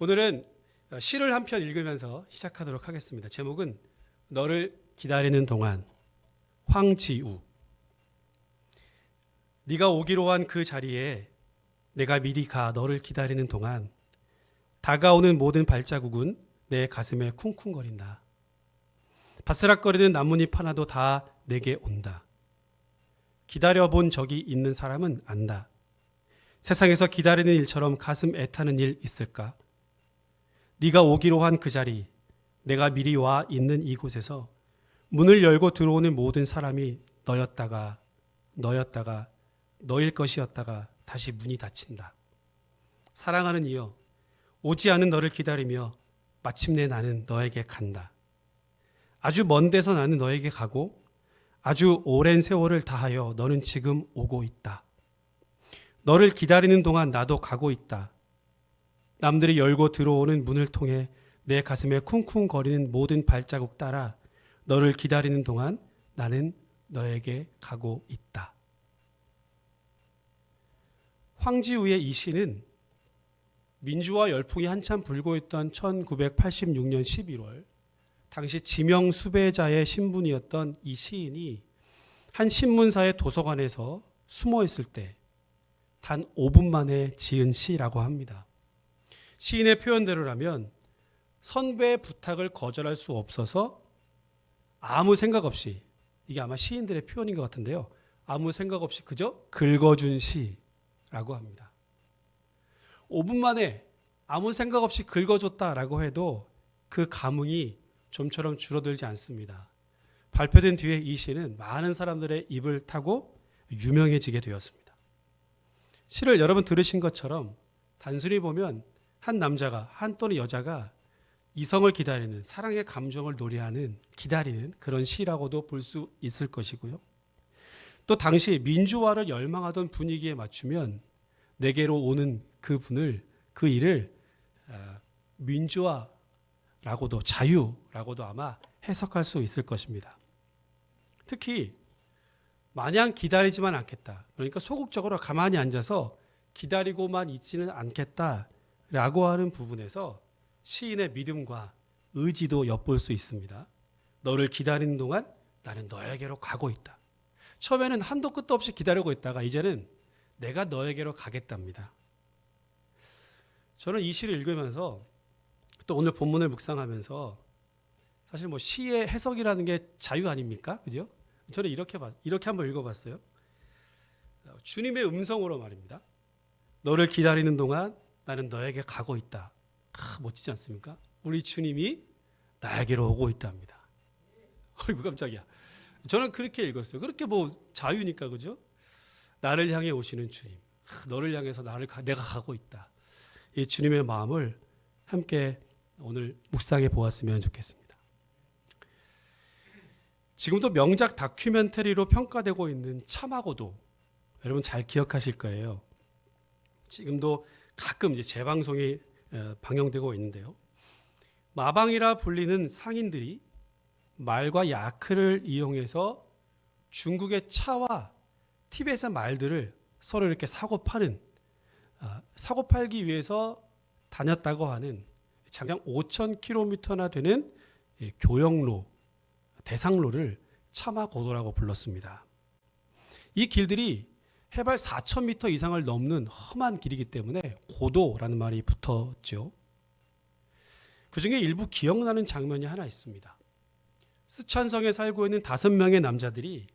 오늘은 시를 한 편 읽으면서 시작하도록 하겠습니다. 제목은 너를 기다리는 동안. 황지우. 네가 오기로 한 그 자리에 내가 미리 가 너를 기다리는 동안 다가오는 모든 발자국은 내 가슴에 쿵쿵거린다. 바스락거리는 나뭇잎 하나도 다 내게 온다. 기다려본 적이 있는 사람은 안다. 세상에서 기다리는 일처럼 가슴 애타는 일 있을까? 네가 오기로 한 그 자리, 내가 미리 와 있는 이곳에서 문을 열고 들어오는 모든 사람이 너였다가 너일 것이었다가 다시 문이 닫힌다. 사랑하는 이여, 오지 않은 너를 기다리며 마침내 나는 너에게 간다. 아주 먼 데서 나는 너에게 가고 아주 오랜 세월을 다하여 너는 지금 오고 있다. 너를 기다리는 동안 나도 가고 있다. 남들이 열고 들어오는 문을 통해 내 가슴에 쿵쿵거리는 모든 발자국 따라 너를 기다리는 동안 나는 너에게 가고 있다. 황지우의 이 시는 민주화 열풍이 한참 불고 있던 1986년 11월 당시 지명 수배자의 신분이었던 이 시인이 한 신문사의 도서관에서 숨어 있을 때 단 5분 만에 지은 시라고 합니다. 시인의 표현대로라면 선배의 부탁을 거절할 수 없어서 아무 생각 없이, 이게 아마 시인들의 표현인 것 같은데요, 아무 생각 없이 그저 긁어준 시라고 합니다. 5분 만에 아무 생각 없이 긁어줬다라고 해도 그 감흥이 좀처럼 줄어들지 않습니다. 발표된 뒤에 이 시는 많은 사람들의 입을 타고 유명해지게 되었습니다. 시를 여러분 들으신 것처럼 단순히 보면 한 남자가, 한 또는 여자가 이성을 기다리는, 사랑의 감정을 노래하는, 기다리는 그런 시라고도 볼 수 있을 것이고요. 또 당시 민주화를 열망하던 분위기에 맞추면 내게로 오는 그 일을 민주화라고도, 자유라고도 아마 해석할 수 있을 것입니다. 특히 마냥 기다리지만 않겠다. 그러니까 소극적으로 가만히 앉아서 기다리고만 있지는 않겠다라고 하는 부분에서 시인의 믿음과 의지도 엿볼 수 있습니다. 너를 기다리는 동안 나는 너에게로 가고 있다. 처음에는 한도 끝도 없이 기다리고 있다가 이제는 내가 너에게로 가겠답니다. 저는 이 시를 읽으면서 또 오늘 본문을 묵상하면서 사실 뭐 시의 해석이라는 게 자유 아닙니까? 그죠? 저는 이렇게 한번 읽어봤어요. 주님의 음성으로 말입니다. 너를 기다리는 동안 나는 너에게 가고 있다. 멋지지 않습니까? 우리 주님이 나에게로 오고 있답니다. 어이구 깜짝이야. 저는 그렇게 읽었어요. 그렇게 뭐 자유니까, 그죠? 나를 향해 오시는 주님. 너를 향해서 내가 가고 있다. 이 주님의 마음을 함께 오늘 묵상해 보았으면 좋겠습니다. 지금도 명작 다큐멘터리로 평가되고 있는 참하고도 여러분 잘 기억하실 거예요. 지금도 가끔 이제 재방송이 방영되고 있는데요. 마방이라 불리는 상인들이 말과 야크를 이용해서 중국의 차와 티벳의 말들을 서로 이렇게 사고 팔기 위해서 다녔다고 하는 장장 5,000km나 되는 교역로, 대상로를 참하고도라고 불렀습니다. 이 길들이 해발 4,000m 이상을 넘는 험한 길이기 때문에 고도라는 말이 붙었죠. 그중에 일부 기억나는 장면이 하나 있습니다. 스촨성에 살고 있는 5명의 남자들이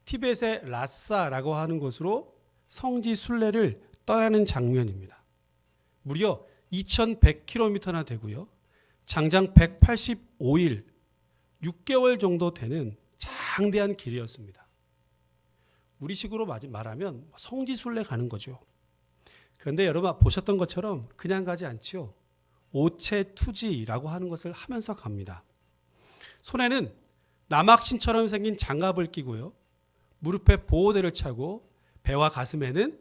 티벳의 라싸라고 하는 곳으로 성지 순례를 떠나는 장면입니다. 무려 2,100km나 되고요. 장장 185일, 6개월 정도 되는 장대한 길이었습니다. 우리식으로 말하면 성지순례 가는 거죠. 그런데 여러분 보셨던 것처럼 그냥 가지 않죠. 오체투지라고 하는 것을 하면서 갑니다. 손에는 남학신처럼 생긴 장갑을 끼고요. 무릎에 보호대를 차고 배와 가슴에는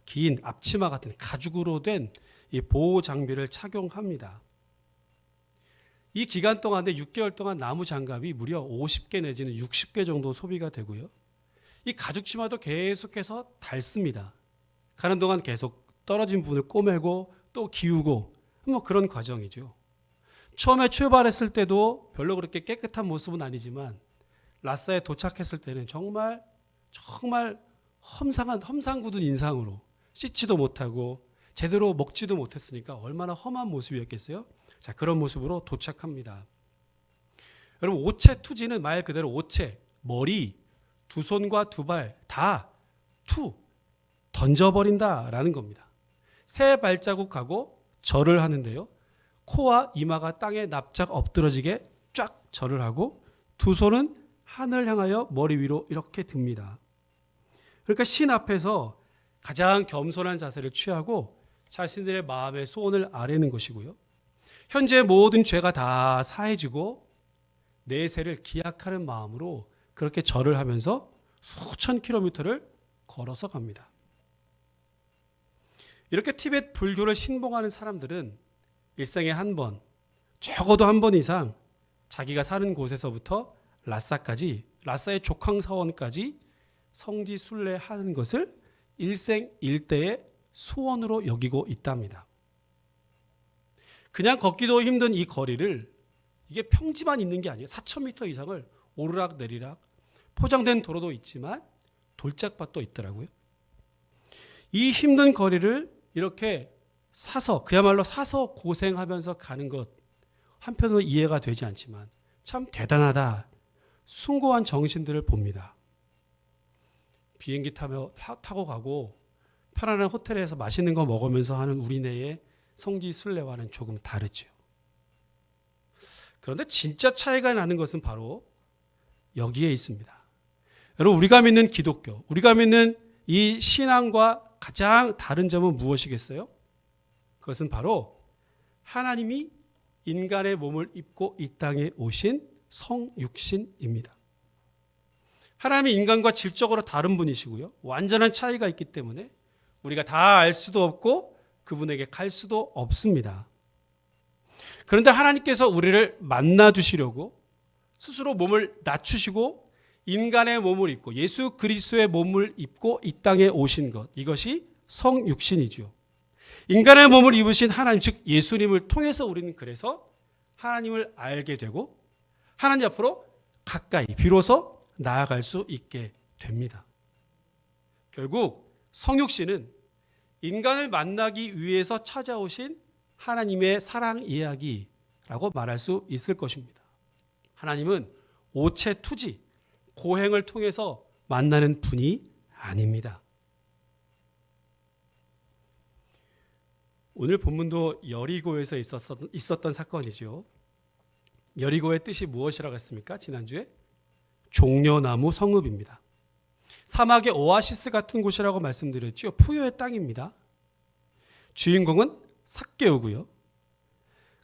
긴 앞치마 같은 가죽으로 된 이 보호 장비를 착용합니다. 이 기간 동안에 6개월 동안 나무 장갑이 무려 50개 내지는 60개 정도 소비가 되고요. 이 가죽 치마도 계속해서 닳습니다. 가는 동안 계속 떨어진 부분을 꼬매고 또 기우고 뭐 그런 과정이죠. 처음에 출발했을 때도 별로 그렇게 깨끗한 모습은 아니지만 라사에 도착했을 때는 정말 험상 굳은 인상으로 씻지도 못하고 제대로 먹지도 못했으니까 얼마나 험한 모습이었겠어요? 자, 그런 모습으로 도착합니다. 여러분, 오체 투지는 말 그대로 오체, 머리, 두 손과 두 발 다 던져버린다라는 겁니다. 세 발자국하고 절을 하는데요. 코와 이마가 땅에 납작 엎드러지게 쫙 절을 하고 두 손은 하늘 향하여 머리 위로 이렇게 듭니다. 그러니까 신 앞에서 가장 겸손한 자세를 취하고 자신들의 마음의 소원을 아뢰는 것이고요. 현재 모든 죄가 다 사해지고 내세를 기약하는 마음으로 그렇게 절을 하면서 수천 킬로미터를 걸어서 갑니다. 이렇게 티베트 불교를 신봉하는 사람들은 일생에 한 번, 적어도 한 번 이상 자기가 사는 곳에서부터 라사까지, 라사의 족황사원까지 성지 순례하는 것을 일생일대의 소원으로 여기고 있답니다. 그냥 걷기도 힘든 이 거리를 이게 평지만 있는 게 아니에요. 4,000m 이상을 오르락 내리락 포장된 도로도 있지만 돌짝밭도 있더라고요. 이 힘든 거리를 이렇게 그야말로 사서 고생하면서 가는 것 한편으로 이해가 되지 않지만 참 대단하다, 숭고한 정신들을 봅니다. 비행기 타고 가고 편안한 호텔에서 맛있는 거 먹으면서 하는 우리네의 성지 순례와는 조금 다르죠. 그런데 진짜 차이가 나는 것은 바로 여기에 있습니다. 여러분, 우리가 믿는 기독교, 우리가 믿는 이 신앙과 가장 다른 점은 무엇이겠어요? 그것은 바로 하나님이 인간의 몸을 입고 이 땅에 오신 성육신입니다. 하나님이 인간과 질적으로 다른 분이시고요. 완전한 차이가 있기 때문에 우리가 다 알 수도 없고 그분에게 갈 수도 없습니다. 그런데 하나님께서 우리를 만나 주시려고 스스로 몸을 낮추시고 인간의 몸을 입고 예수 그리스도의 몸을 입고 이 땅에 오신 것, 이것이 성육신이죠. 인간의 몸을 입으신 하나님, 즉 예수님을 통해서 우리는 그래서 하나님을 알게 되고 하나님 앞으로 가까이 비로소 나아갈 수 있게 됩니다. 결국 성육신은 인간을 만나기 위해서 찾아오신 하나님의 사랑 이야기라고 말할 수 있을 것입니다. 하나님은 오체 투지, 고행을 통해서 만나는 분이 아닙니다. 오늘 본문도 여리고에서 있었던 사건이죠. 여리고의 뜻이 무엇이라고 했습니까? 지난주에 종려나무 성읍입니다. 사막의 오아시스 같은 곳이라고 말씀드렸죠. 푸효의 땅입니다. 주인공은 삭개오고요.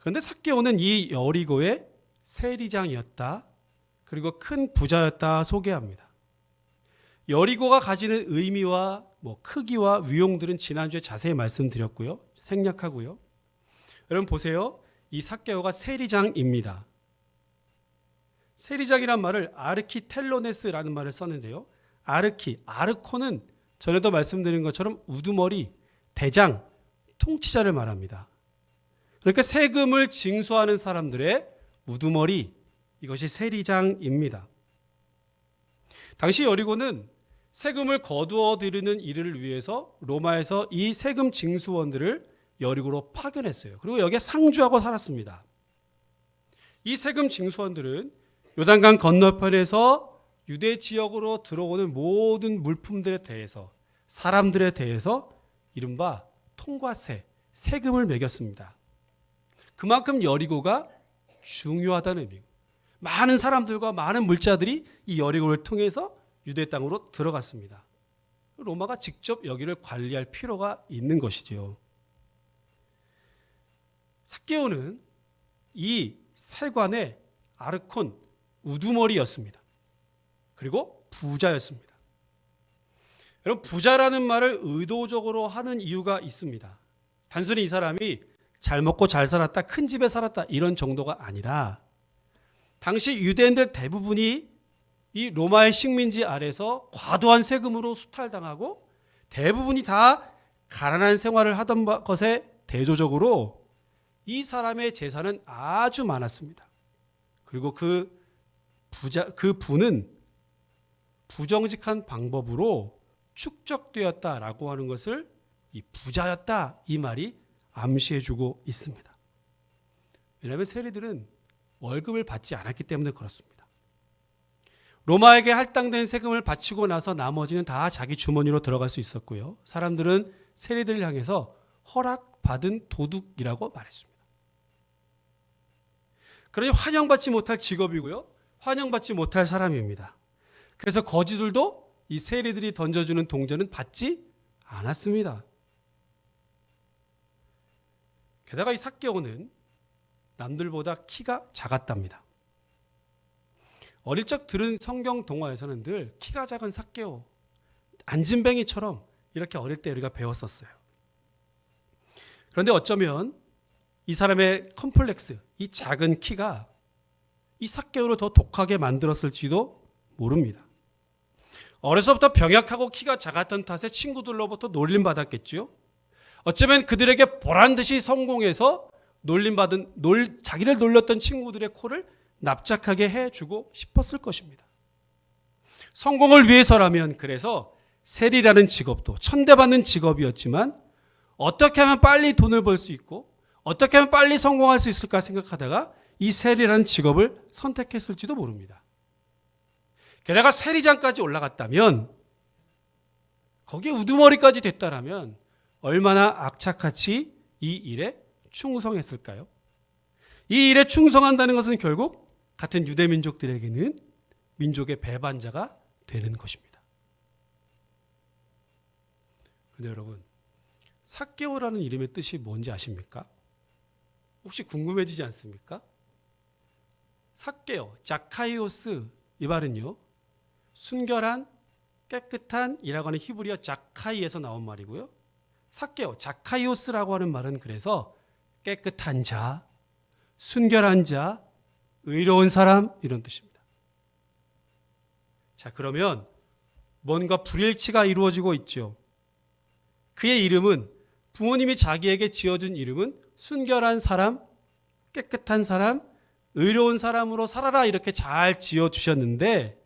그런데 삭개오는 이 여리고의 세리장이었다. 그리고 큰 부자였다 소개합니다. 여리고가 가지는 의미와 크기와 위용들은 지난주에 자세히 말씀드렸고요. 생략하고요. 여러분 보세요. 이 삭개오가 세리장입니다. 세리장이란 말을 아르키텔로네스라는 말을 썼는데요. 아르코는 전에도 말씀드린 것처럼 우두머리, 대장, 통치자를 말합니다. 그러니까 세금을 징수하는 사람들의 우두머리, 이것이 세리장입니다. 당시 여리고는 세금을 거두어 들이는 일을 위해서 로마에서 이 세금 징수원들을 여리고로 파견했어요. 그리고 여기에 상주하고 살았습니다. 이 세금 징수원들은 요단강 건너편에서 유대 지역으로 들어오는 모든 물품들에 대해서, 사람들에 대해서 이른바 통과세, 세금을 매겼습니다. 그만큼 여리고가 중요하다는 의미고, 많은 사람들과 많은 물자들이 이 여리고를 통해서 유대 땅으로 들어갔습니다. 로마가 직접 여기를 관리할 필요가 있는 것이죠. 삭개오는 이 세관의 아르콘, 우두머리였습니다. 그리고 부자였습니다. 여러분, 부자라는 말을 의도적으로 하는 이유가 있습니다. 단순히 이 사람이 잘 먹고 잘 살았다, 큰 집에 살았다 이런 정도가 아니라 당시 유대인들 대부분이 이 로마의 식민지 아래서 과도한 세금으로 수탈당하고 대부분이 다 가난한 생활을 하던 것에 대조적으로 이 사람의 재산은 아주 많았습니다. 그리고 그 부는 부정직한 방법으로 축적되었다라고 하는 것을 이 부자였다 이 말이 암시해주고 있습니다. 왜냐하면 세리들은 월급을 받지 않았기 때문에 그렇습니다. 로마에게 할당된 세금을 바치고 나서 나머지는 다 자기 주머니로 들어갈 수 있었고요. 사람들은 세리들을 향해서 허락받은 도둑이라고 말했습니다. 그러니 환영받지 못할 직업이고요. 환영받지 못할 사람입니다. 그래서 거지들도 이 세리들이 던져주는 동전은 받지 않았습니다. 게다가 이 삭개오는 남들보다 키가 작았답니다. 어릴 적 들은 성경 동화에서는 늘 키가 작은 삭개오, 안진뱅이처럼 이렇게 어릴 때 우리가 배웠었어요. 그런데 어쩌면 이 사람의 컴플렉스, 이 작은 키가 이 삭개오를 더 독하게 만들었을지도 모릅니다. 어려서부터 병약하고 키가 작았던 탓에 친구들로부터 놀림받았겠지요. 어쩌면 그들에게 보란듯이 성공해서 자기를 놀렸던 친구들의 코를 납작하게 해주고 싶었을 것입니다. 성공을 위해서라면 그래서 세리라는 직업도 천대받는 직업이었지만 어떻게 하면 빨리 돈을 벌 수 있고 어떻게 하면 빨리 성공할 수 있을까 생각하다가 이 세리라는 직업을 선택했을지도 모릅니다. 게다가 세리장까지 올라갔다면 거기에 우두머리까지 됐다라면 얼마나 악착같이 이 일에 충성했을까요? 이 일에 충성한다는 것은 결국 같은 유대민족들에게는 민족의 배반자가 되는 것입니다. 그런데 여러분, 삭개오라는 이름의 뜻이 뭔지 아십니까? 혹시 궁금해지지 않습니까? 삭개오, 자카이오스 이 말은요, 순결한, 깨끗한 이라고 하는 히브리어 자카이에서 나온 말이고요. 삭개오, 자카이오스라고 하는 말은 그래서 깨끗한 자, 순결한 자, 의로운 사람 이런 뜻입니다. 자, 그러면 뭔가 불일치가 이루어지고 있죠. 그의 이름은 부모님이 자기에게 지어준 이름은 순결한 사람, 깨끗한 사람, 의로운 사람으로 살아라 이렇게 잘 지어주셨는데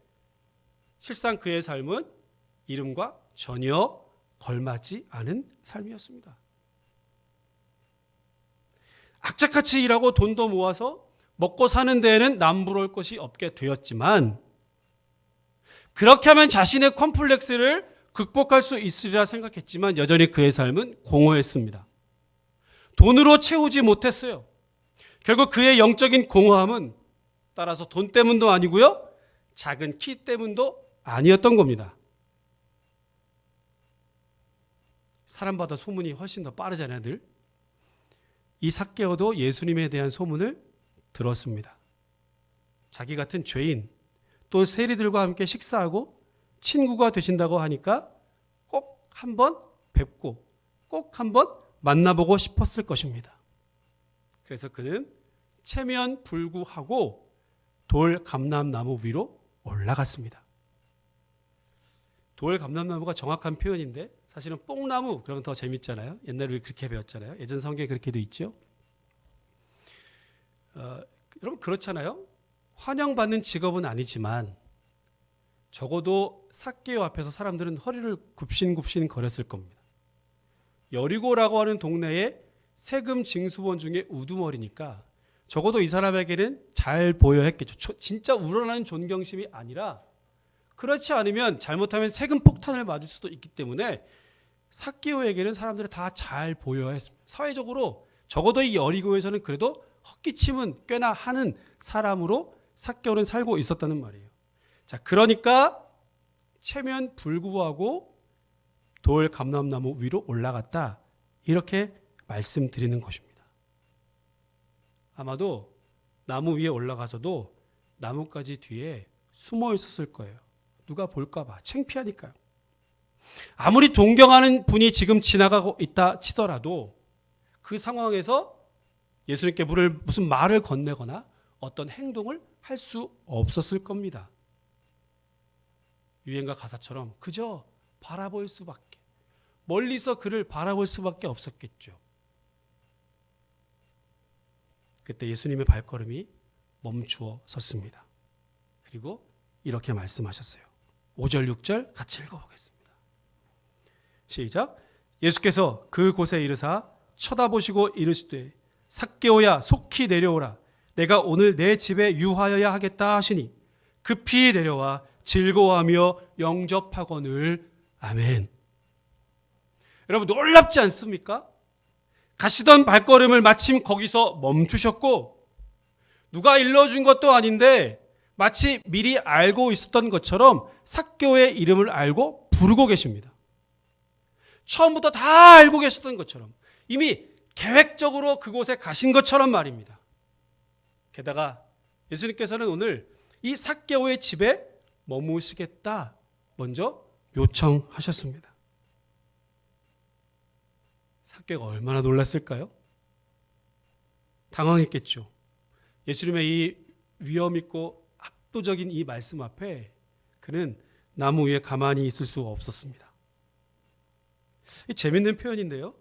실상 그의 삶은 이름과 전혀 걸맞지 않은 삶이었습니다. 악착같이 일하고 돈도 모아서 먹고 사는 데에는 남부러울 것이 없게 되었지만 그렇게 하면 자신의 컴플렉스를 극복할 수 있으리라 생각했지만 여전히 그의 삶은 공허했습니다. 돈으로 채우지 못했어요. 결국 그의 영적인 공허함은 따라서 돈 때문도 아니고요. 작은 키 때문도 아니었던 겁니다. 사람보다 소문이 훨씬 더 빠르잖아요, 늘. 이 삭개오도 예수님에 대한 소문을 들었습니다. 자기 같은 죄인, 또 세리들과 함께 식사하고 친구가 되신다고 하니까 꼭 한번 뵙고 꼭 한번 만나보고 싶었을 것입니다. 그래서 그는 체면불구하고 돌 감람나무 위로 올라갔습니다. 돌 감람나무가 정확한 표현인데 사실은 뽕나무 그러면 더 재밌잖아요. 옛날에 우리 그렇게 배웠잖아요. 예전 성경에 그렇게 돼 있죠. 여러분 그렇잖아요. 환영받는 직업은 아니지만 적어도 삭개오 앞에서 사람들은 허리를 굽신굽신 거렸을 겁니다. 여리고라고 하는 동네에 세금 징수원 중에 우두머리니까 적어도 이 사람에게는 잘 보여야 했겠죠. 진짜 우러나는 존경심이 아니라 그렇지 않으면 잘못하면 세금 폭탄을 맞을 수도 있기 때문에 삭개오에게는 사람들이 다 잘 보여야 했습니다. 사회적으로 적어도 이 여리고에서는 그래도 헛기침은 꽤나 하는 사람으로 삭개오는 살고 있었다는 말이에요. 자, 그러니까 체면 불구하고 돌 감람나무 위로 올라갔다. 이렇게 말씀드리는 것입니다. 아마도 나무 위에 올라가서도 나뭇가지 뒤에 숨어 있었을 거예요. 누가 볼까 봐 창피하니까요. 아무리 존경하는 분이 지금 지나가고 있다 치더라도 그 상황에서 예수님께 무슨 말을 건네거나 어떤 행동을 할 수 없었을 겁니다. 유행가 가사처럼 그저 바라볼 수밖에, 멀리서 그를 바라볼 수밖에 없었겠죠. 그때 예수님의 발걸음이 멈추어 섰습니다. 그리고 이렇게 말씀하셨어요. 5절 6절 같이 읽어보겠습니다. 시작. 예수께서 그곳에 이르사 쳐다보시고 이르시되 삭개오야 속히 내려오라. 내가 오늘 내 집에 유하여야 하겠다 하시니 급히 내려와 즐거워하며 영접하거늘. 아멘. 여러분 놀랍지 않습니까? 가시던 발걸음을 마침 거기서 멈추셨고 누가 일러준 것도 아닌데 마치 미리 알고 있었던 것처럼 삭개오의 이름을 알고 부르고 계십니다. 처음부터 다 알고 계셨던 것처럼 이미 계획적으로 그곳에 가신 것처럼 말입니다. 게다가 예수님께서는 오늘 이 삭개오의 집에 머무시겠다 먼저 요청하셨습니다. 삭개오가 얼마나 놀랐을까요? 당황했겠죠. 예수님의 이 위험 있고 압도적인 이 말씀 앞에 그는 나무 위에 가만히 있을 수 없었습니다. 이 재밌는 표현인데요.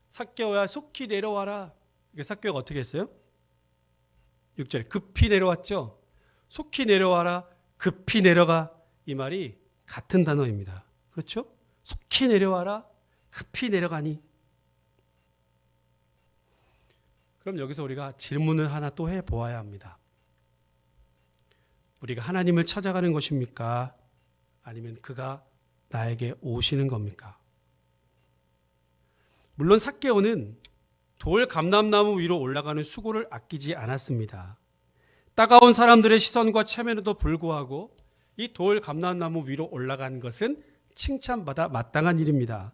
삭개오야 속히 내려와라. 삭개오가 어떻게 했어요? 6절에 급히 내려왔죠. 속히 내려와라, 급히 내려가. 이 말이 같은 단어입니다. 그렇죠? 속히 내려와라, 급히 내려가니. 그럼 여기서 우리가 질문을 하나 또 해보아야 합니다. 우리가 하나님을 찾아가는 것입니까? 아니면 그가 나에게 오시는 겁니까? 물론 삭개오는 돌 감람나무 위로 올라가는 수고를 아끼지 않았습니다. 따가운 사람들의 시선과 체면에도 불구하고 이 돌 감람나무 위로 올라간 것은 칭찬받아 마땅한 일입니다.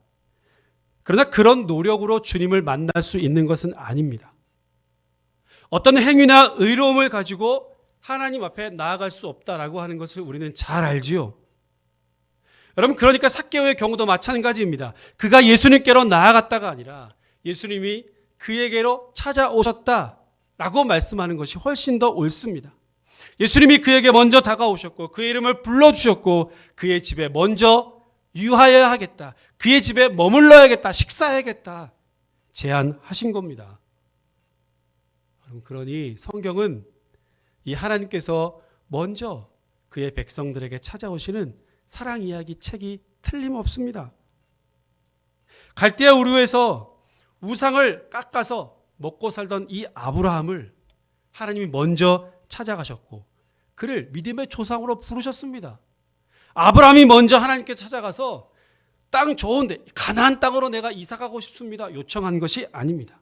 그러나 그런 노력으로 주님을 만날 수 있는 것은 아닙니다. 어떤 행위나 의로움을 가지고 하나님 앞에 나아갈 수 없다라고 하는 것을 우리는 잘 알지요. 여러분, 그러니까 삭개오의 경우도 마찬가지입니다. 그가 예수님께로 나아갔다가 아니라 예수님이 그에게로 찾아오셨다라고 말씀하는 것이 훨씬 더 옳습니다. 예수님이 그에게 먼저 다가오셨고 그의 이름을 불러주셨고 그의 집에 먼저 유하여야 하겠다, 그의 집에 머물러야겠다, 식사해야겠다 제안하신 겁니다. 그러니 성경은 이 하나님께서 먼저 그의 백성들에게 찾아오시는 사랑 이야기 책이 틀림없습니다. 갈대아 우르에서 우상을 깎아서 먹고 살던 이 아브라함을 하나님이 먼저 찾아가셨고 그를 믿음의 조상으로 부르셨습니다. 아브라함이 먼저 하나님께 찾아가서 땅 좋은데 가나안 땅으로 내가 이사가고 싶습니다 요청한 것이 아닙니다.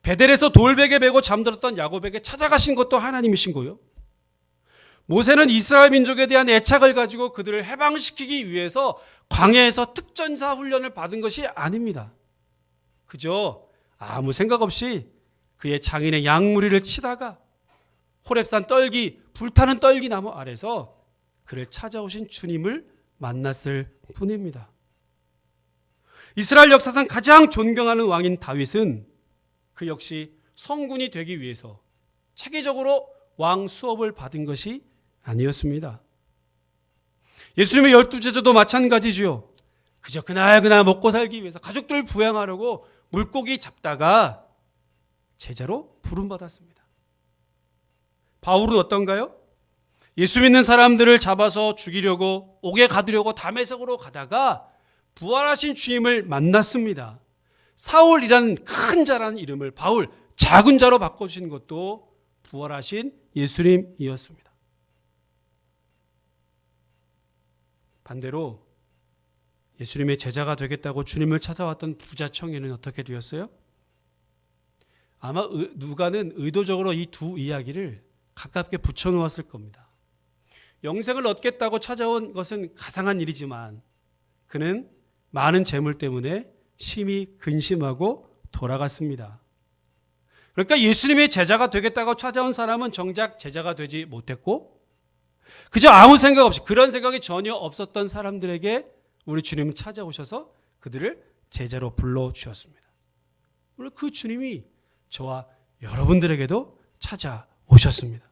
베델에서 돌베개 메고 잠들었던 야곱에게 찾아가신 것도 하나님이신 거예요. 모세는 이스라엘 민족에 대한 애착을 가지고 그들을 해방시키기 위해서 광야에서 특전사 훈련을 받은 것이 아닙니다. 그저 아무 생각 없이 그의 장인의 양무리를 치다가 호렙산 떨기, 불타는 떨기 나무 아래서 그를 찾아오신 주님을 만났을 뿐입니다. 이스라엘 역사상 가장 존경하는 왕인 다윗은 그 역시 성군이 되기 위해서 체계적으로 왕 수업을 받은 것이 아니었습니다. 예수님의 12제자도 마찬가지지요. 그저 그날 먹고 살기 위해서 가족들 부양하려고 물고기 잡다가 제자로 부름받았습니다. 바울은 어떤가요? 예수 믿는 사람들을 잡아서 죽이려고 옥에 가두려고 다메섹으로 가다가 부활하신 주님을 만났습니다. 사울이라는 큰 자라는 이름을 바울, 작은 자로 바꿔주신 것도 부활하신 예수님이었습니다. 반대로 예수님의 제자가 되겠다고 주님을 찾아왔던 부자 청년은 어떻게 되었어요? 아마 누가는 의도적으로 이 두 이야기를 가깝게 붙여놓았을 겁니다. 영생을 얻겠다고 찾아온 것은 가상한 일이지만 그는 많은 재물 때문에 심히 근심하고 돌아갔습니다. 그러니까 예수님의 제자가 되겠다고 찾아온 사람은 정작 제자가 되지 못했고 그저 아무 생각 없이, 그런 생각이 전혀 없었던 사람들에게 우리 주님은 찾아오셔서 그들을 제자로 불러주셨습니다. 물론 그 주님이 저와 여러분들에게도 찾아오셨습니다.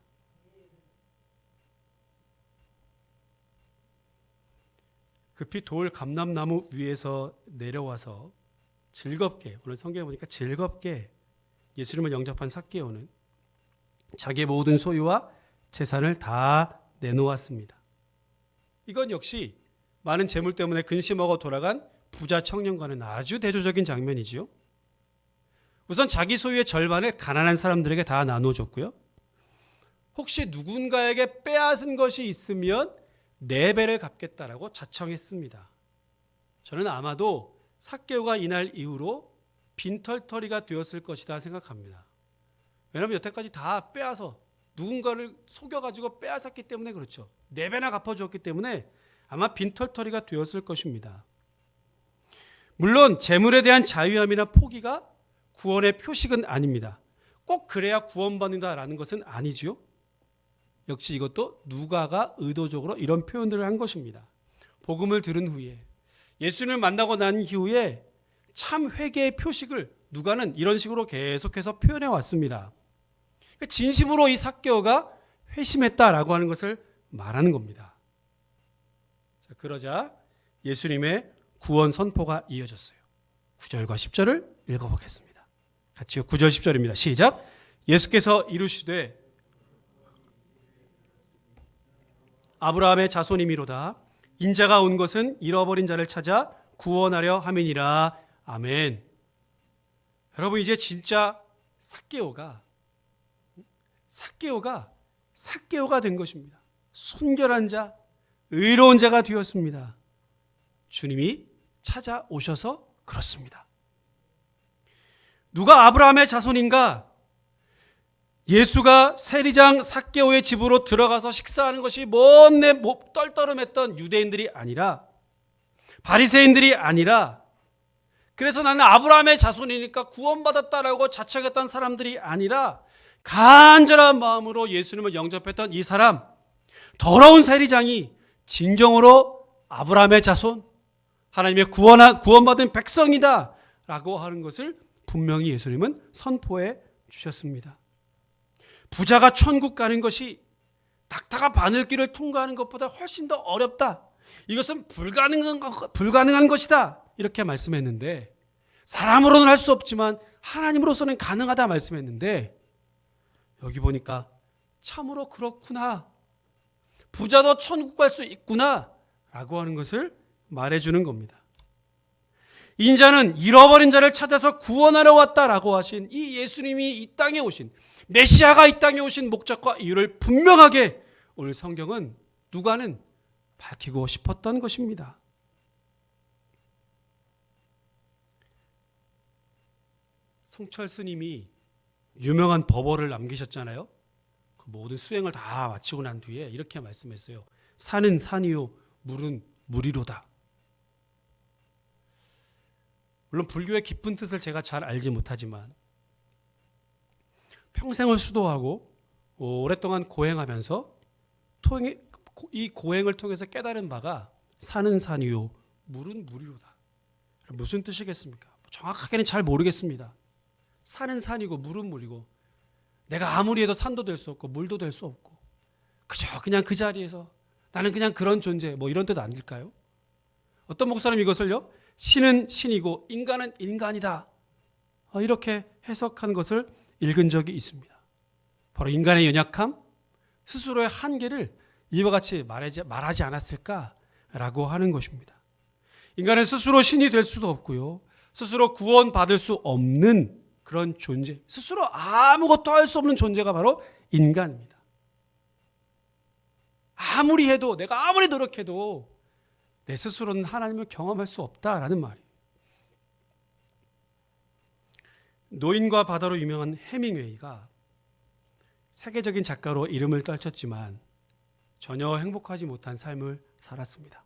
급히 돌 감람나무 위에서 내려와서 즐겁게, 오늘 성경에 보니까 즐겁게 예수님을 영접한 삭개오는 자기의 모든 소유와 재산을 다 내놓았습니다. 이건 역시 많은 재물 때문에 근심하고 돌아간 부자 청년과는 아주 대조적인 장면이지요. 우선 자기 소유의 절반을 가난한 사람들에게 다 나눠줬고요. 혹시 누군가에게 빼앗은 것이 있으면 4배를 갚겠다라고 자청했습니다. 저는 아마도 삭개오가 이날 이후로 빈털터리가 되었을 것이다 생각합니다. 왜냐하면 여태까지 다 빼앗아 누군가를 속여가지고 빼앗았기 때문에 그렇죠. 4배나 갚아주었기 때문에 아마 빈털터리가 되었을 것입니다. 물론 재물에 대한 자유함이나 포기가 구원의 표식은 아닙니다. 꼭 그래야 구원받는다라는 것은 아니지요. 역시 이것도 누가가 의도적으로 이런 표현들을 한 것입니다. 복음을 들은 후에 예수님을 만나고 난 이후에 참 회개의 표식을 누가는 이런 식으로 계속해서 표현해 왔습니다. 진심으로 이 삭개오가 회심했다라고 하는 것을 말하는 겁니다. 자, 그러자 예수님의 구원 선포가 이어졌어요. 9절과 10절을 읽어보겠습니다. 같이요. 9절 10절입니다. 시작. 예수께서 이르시되 아브라함의 자손이미로다. 인자가 온 것은 잃어버린 자를 찾아 구원하려 함이니라. 아멘. 여러분, 이제 진짜 삭개오가 된 것입니다. 순결한 자, 의로운 자가 되었습니다. 주님이 찾아오셔서 그렇습니다. 누가 아브라함의 자손인가? 예수가 세리장 삭개오의 집으로 들어가서 식사하는 것이 못내 떨떠름했던 유대인들이 아니라, 바리새인들이 아니라, 그래서 나는 아브라함의 자손이니까 구원받았다라고 자청했던 사람들이 아니라 간절한 마음으로 예수님을 영접했던 이 사람, 더러운 세리장이 진정으로 아브라함의 자손, 하나님의 구원받은 백성이다 라고 하는 것을 분명히 예수님은 선포해 주셨습니다. 부자가 천국 가는 것이 낙타가 바늘길을 통과하는 것보다 훨씬 더 어렵다. 이것은 불가능한 것이다. 이렇게 말씀했는데, 사람으로는 할 수 없지만 하나님으로서는 가능하다 말씀했는데, 여기 보니까 참으로 그렇구나. 부자도 천국 갈 수 있구나 라고 하는 것을 말해주는 겁니다. 인자는 잃어버린 자를 찾아서 구원하러 왔다라고 하신 이 예수님이 이 땅에 오신, 메시아가 이 땅에 오신 목적과 이유를 분명하게 오늘 성경은 누가는 밝히고 싶었던 것입니다. 성철 스님이 유명한 법어를 남기셨잖아요. 그 모든 수행을 다 마치고 난 뒤에 이렇게 말씀했어요. 산은 산이요, 물은 물이로다. 물론 불교의 깊은 뜻을 제가 잘 알지 못하지만 평생을 수도하고 오랫동안 고행하면서 이 고행을 통해서 깨달은 바가 산은 산이요, 물은 물이로다. 무슨 뜻이겠습니까? 정확하게는 잘 모르겠습니다. 산은 산이고 물은 물이고, 내가 아무리 해도 산도 될 수 없고 물도 될 수 없고, 그냥 그 자리에서 나는 그냥 그런 존재, 이런 뜻 아닐까요? 어떤 목사님 이것을요, 신은 신이고 인간은 인간이다, 이렇게 해석한 것을 읽은 적이 있습니다. 바로 인간의 연약함, 스스로의 한계를 이와 같이 말하지 않았을까라고 하는 것입니다. 인간은 스스로 신이 될 수도 없고요, 스스로 구원받을 수 없는 그런 존재, 스스로 아무것도 할 수 없는 존재가 바로 인간입니다. 아무리 해도, 내가 아무리 노력해도 내 스스로는 하나님을 경험할 수 없다라는 말이에요. 노인과 바다로 유명한 해밍웨이가 세계적인 작가로 이름을 떨쳤지만 전혀 행복하지 못한 삶을 살았습니다.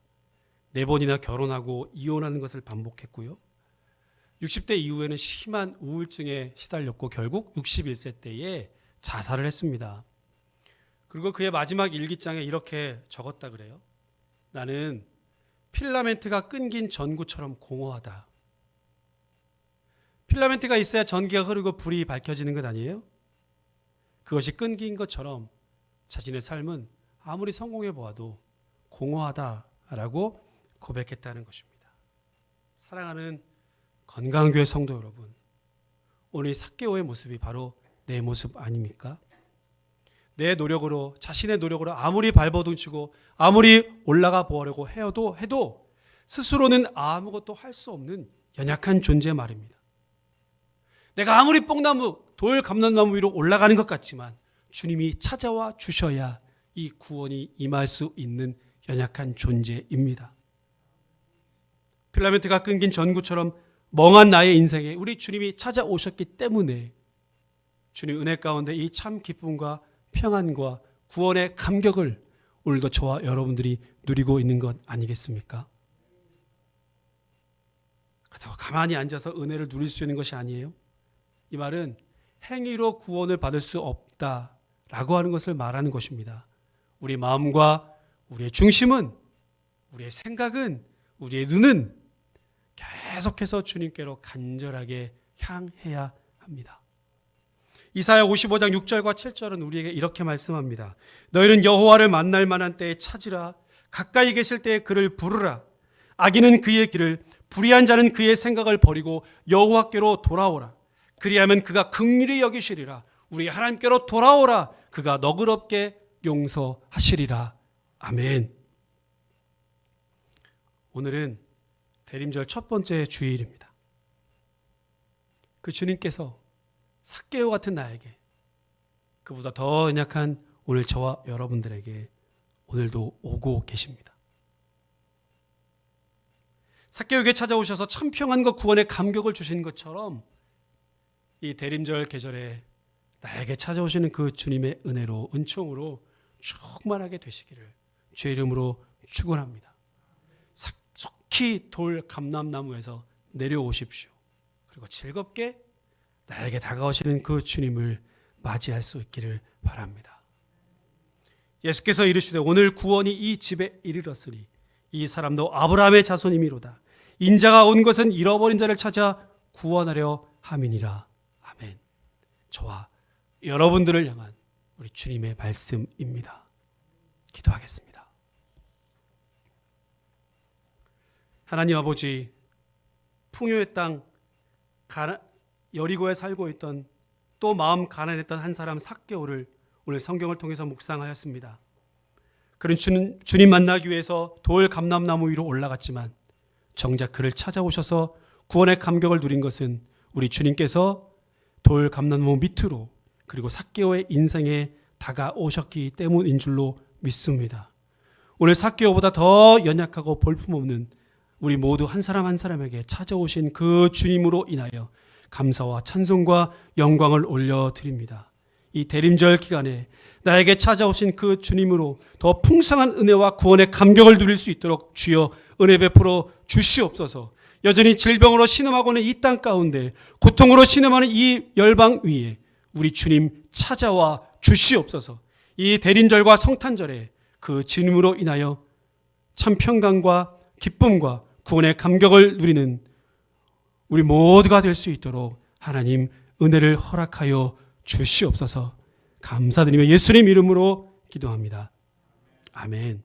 4번이나 결혼하고 이혼하는 것을 반복했고요. 60대 이후에는 심한 우울증에 시달렸고 결국 61세 때에 자살을 했습니다. 그리고 그의 마지막 일기장에 이렇게 적었다 그래요. 나는 필라멘트가 끊긴 전구처럼 공허하다. 필라멘트가 있어야 전기가 흐르고 불이 밝혀지는 것 아니에요? 그것이 끊긴 것처럼 자신의 삶은 아무리 성공해 보아도 공허하다라고 고백했다는 것입니다. 사랑하는 건강교회 성도 여러분, 오늘 삭개오의 모습이 바로 내 모습 아닙니까? 내 노력으로, 자신의 노력으로 아무리 발버둥치고 아무리 올라가 보려고 해도 스스로는 아무것도 할 수 없는 연약한 존재 말입니다. 내가 아무리 뽕나무, 돌 감람나무 위로 올라가는 것 같지만 주님이 찾아와 주셔야 이 구원이 임할 수 있는 연약한 존재입니다. 필라멘트가 끊긴 전구처럼 멍한 나의 인생에 우리 주님이 찾아오셨기 때문에 주님 은혜 가운데 이 참 기쁨과 평안과 구원의 감격을 오늘도 저와 여러분들이 누리고 있는 것 아니겠습니까? 그렇다고 가만히 앉아서 은혜를 누릴 수 있는 것이 아니에요. 이 말은 행위로 구원을 받을 수 없다라고 하는 것을 말하는 것입니다. 우리 마음과 우리의 중심은, 우리의 생각은, 우리의 눈은 계속해서 주님께로 간절하게 향해야 합니다. 이사야 55장 6절과 7절은 우리에게 이렇게 말씀합니다. 너희는 여호와를 만날 만한 때에 찾으라. 가까이 계실 때에 그를 부르라. 악인은 그의 길을, 불의한 자는 그의 생각을 버리고 여호와께로 돌아오라. 그리하면 그가 긍휼히 여기시리라. 우리 하나님께로 돌아오라. 그가 너그럽게 용서하시리라. 아멘. 오늘은 대림절 첫 번째 주일입니다. 그 주님께서 삭개오 같은 나에게, 그보다 더 연약한 오늘 저와 여러분들에게 오늘도 오고 계십니다. 삭개오에게 찾아오셔서 참 평안과 구원의 감격을 주신 것처럼 이 대림절 계절에 나에게 찾아오시는 그 주님의 은혜로, 은총으로 충만하게 되시기를 주의 이름으로 축원합니다. 속히 돌 감람나무에서 내려오십시오. 그리고 즐겁게 나에게 다가오시는 그 주님을 맞이할 수 있기를 바랍니다. 예수께서 이르시되 오늘 구원이 이 집에 이르렀으니 이 사람도 아브라함의 자손이미로다. 인자가 온 것은 잃어버린 자를 찾아 구원하려 함이니라. 아멘. 저와 여러분들을 향한 우리 주님의 말씀입니다. 기도하겠습니다. 하나님 아버지, 풍요의 땅 여리고에 살고 있던, 또 마음 가난했던 한 사람 삭개오를 오늘 성경을 통해서 묵상하였습니다. 그는 주님 만나기 위해서 돌 감람나무 위로 올라갔지만 정작 그를 찾아오셔서 구원의 감격을 누린 것은 우리 주님께서 돌 감람나무 밑으로, 그리고 삭개오의 인생에 다가오셨기 때문인 줄로 믿습니다. 오늘 삭개오보다 더 연약하고 볼품없는 우리 모두 한 사람 한 사람에게 찾아오신 그 주님으로 인하여 감사와 찬송과 영광을 올려드립니다. 이 대림절 기간에 나에게 찾아오신 그 주님으로 더 풍성한 은혜와 구원의 감격을 누릴 수 있도록 주여 은혜 베풀어 주시옵소서. 여전히 질병으로 신음하고는 이 땅 가운데, 고통으로 신음하는 이 열방 위에 우리 주님 찾아와 주시옵소서. 이 대림절과 성탄절에 그 주님으로 인하여 참 평강과 기쁨과 구원의 감격을 누리는 우리 모두가 될 수 있도록 하나님 은혜를 허락하여 주시옵소서. 감사드리며 예수님 이름으로 기도합니다. 아멘.